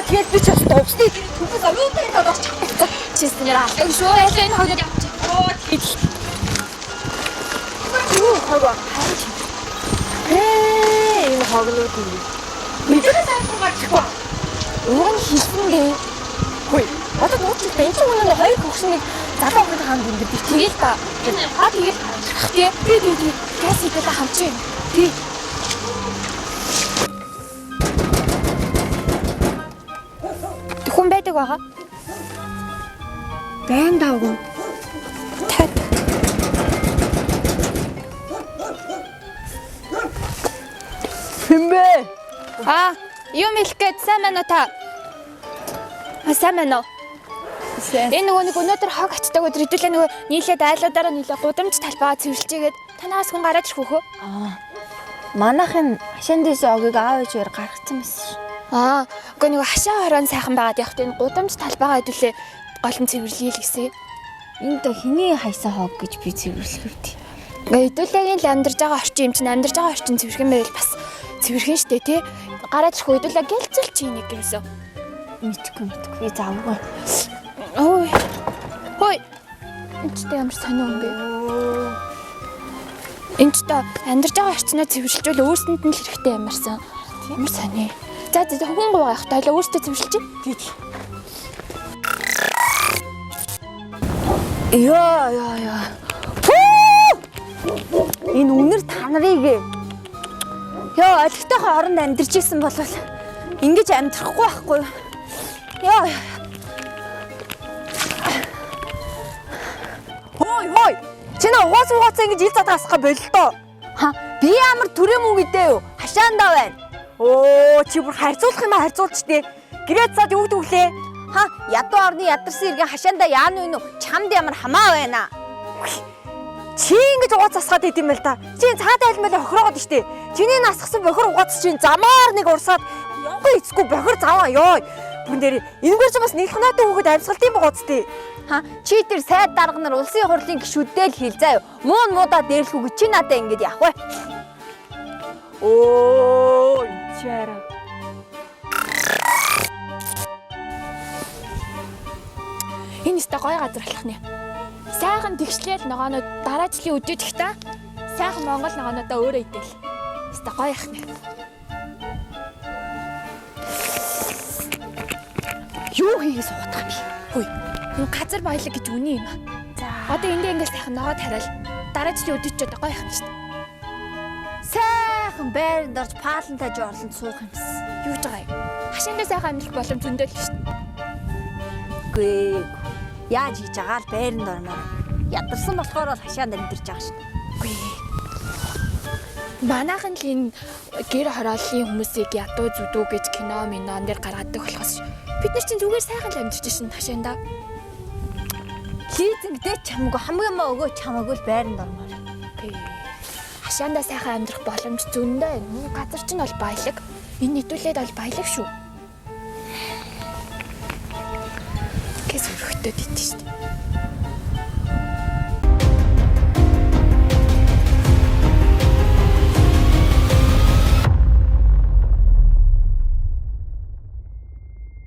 тэгээд би ч бас дуусна. Түнхээс оюутай дооч. Чист нэр аа. Шүү энэ хойд явчих. Оо тэгээд. Юу хойгоо. Энэ хойгоо тийм. Мэдээ сайхан гарчихгүй. Уг нь хийсэндээ. Хөөе. Одоо нууцтай энэ ч үнэн хоёр хөгшнийг залуу хөхөд хаанд юм би тэгэл та. Аа тэгэл тий. Газ идэл хамчээ. Тий. Хүн байдаг байгаа. Байн даагүй. Хэмбэ. Юм хэлэх гээд сайн байна уу та? Сайн байна уу? Энэ нэг өнөөдөр хог очдог өдөр хэдүүлээ нөгөө нийлээд айлуудаараа нийлээ гудамж талбайгаа цэвэрлжээгээд танаас хүн гараад ирэх үү? Манайхын хашаандээс огийг аав ээжээр гаргацсан байсан. Үгүй нөгөө хашаа хорон сайхан байгаад явахт энэ гудамж талбайгаа хэдүүлээ голон цэвэрлэе л гэсэн. Энд хэний хайсан хог гэж би цэвэрлэх үү? Хэдүүлээгийн л амьдарч байгаа орчин юм чинь амьдарч байгаа орчин цэвэрх юм байвал бас цэвэрхэн штэ тий. Гараад ирэх хэдүүлээ гэлцэл чи нэг юмсоо. Мэдгүй заавгүй. Ой. Хөөе. Энд ч ямар сонио юм бэ? Энд ч амьдарч байгаа орчноо цэвэрлжүүл өөрсөнд нь л хэрэгтэй ямарсан. Ямар сонио. За хүн гоо явах тайлаа өөртөө цэвэрлэж. Тий. Яа. Энэ үнэр та нарыг олигтойхоо оронд амьдарч исэн болвол ингэж амьдрахгүй байхгүй. Яа. Хой. Чи нэ угаасаа ингэж ил задгаасгаа боллоо. Би ямар төрөм үү гэдэг юу? Хашаандаа байна. Чи бүр харьцуулах юм харьцуулж тээ. Гэрээд цаад юу гэдэг вүлээ? Ядуу орны ядарсан иргэн хашаандаа яана вэ? Чамд ямар хамаа байна? Чи ингэж угац асгаад идэм байл та. Чи цаад айлмал хохроогод штэ. Чиний насгсан бохор угац чинь замаар нэг урсаад янгой эцгүй бохор заваа ёо. Бүн дээр энэгээр ч бас нэлхнаатай хүүхэд амьсгалт юм байгаа үстэй. Чи тэр сайд дарга нар улсын хурлын гишүүдтэй л хэл заяа. Муудаа дээрлэхүү чи надаа ингэж явах вэ? Ичээрэ. Энэ өстой гоё газар болох нэ. Сайхан тэгшлээл ногоонууд дараа жилийн үдээд их та. Сайхан Монгол ногоонуудаа өөрөө идэл. Өстой гоё их нэ. Юу хийгээ суутах юм бэ? Хөөе. Энэ газар баялаг гэж үний юм аа. За. Одоо эндээ ингээс сайхан ногоо тариал. Дараа жилийн үдээд ч одоо гоё их юм шүү дээ. Сайхан байранд орж паалантай жоорлонд суух юмс. Юу гэж байгаа юм? Хашаандаа сайхан амьдрах боломж зөндөл шүү дээ. Үгүй. Яаж хийж байгаа л байранд орноо. Ядарсан болохоор л хашаанд амьдарч байгаа шүү дээ. Үгүй. Манайхан л энэ гэр хорооллын хүмүүсийг ядуу зүдүү гэж кино минон дээр гаргадаг болохоос бид нар чинь зүгээр сайхан л амьдарч шин хашаандаа. Лизингдээ чамгүй хамгийн өгөө чамаагүй л байранд ормоор. Үгүй. Хашаандаа сайхан амьдрах боломж зөндөө байна. Газар чинь бол баялаг. Энэ нэтүүлээд бол баялаг шүү. Гэс өрхтөд итэж шүү дээ.